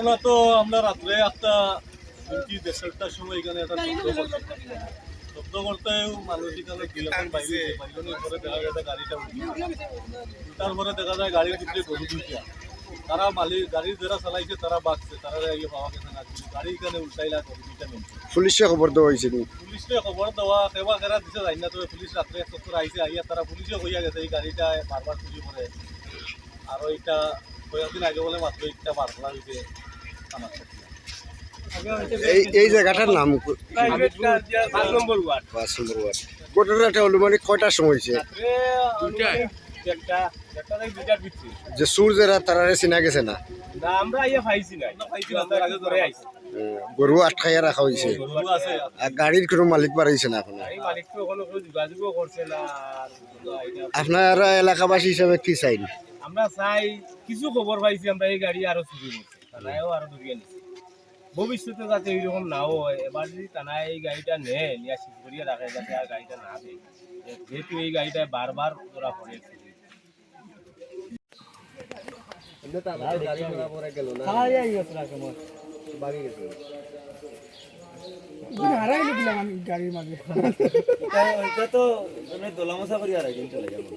ঘটনা তো আমরা রাত্রে একটা শুনছি 1:30টার সময় এখানে একটা শব্দ করতে মানুষ এখানে দুই এখন বাইরে বাইরের পরে দেখা যায় গাড়িটা তারপরে দেখা যায় গাড়ির ভিতরে গরু দুইটা তারা মালিক গাড়ি যারা চালাইছে তারা বাঁচছে তারা ইয়ে পাওয়া গেছে না গাড়ি এখানে উল্টাইলা গরু দুইটা নেমছে পুলিশে খবর দেওয়া হয়েছে নি পুলিশে খবর দেওয়া সেবা করা দিছে যাই না তবে পুলিশ রাত্রে এক চক্কর আইসে আইয়া তারা পুলিশে হইয়া গেছে এই গাড়িটা বারবার চুরি করে আরো এটা কয়েকদিন আগে বলে মাত্র একটা বার করা হয়েছে আমার এই জায়গাটার নাম 5 নম্বর ওয়ার্ড 5 নম্বর ওয়ার্ড ঘটনাটা অনুমানিক কয়টার সময় হয়েছে যে সূর্যেরা তারারে চিনা গেছে না আমরা ইয়ে পাইছি না আগে ধরে আইছি গরু আটকাইয়া রাখা হয়েছে গরু আছে আর গাড়ির কোনো মালিক বাড়াইছে না এখন এই মালিক তো কোনো যোগাযোগও করছে না আপনারা এলাকাবাসী হিসাবে কি চাইন আমরা চাই কিছু খবর পাইছি আমরা এই গাড়ি আরো চুরি করছে থানায়ও আরো ধরিয়ে নিচ্ছে ভবিষ্যতে যাতে এইরকম নাও হয় এবার যদি থানায় এই গাড়িটা নেয় নিয়ে শিখ করিয়ে রাখে যাতে আর গাড়িটা না দেয় যেহেতু এই গাড়িটা বারবার ধরা পড়ে গাড়ির মাঝে তো দোলামশা করি আর চলে যাবো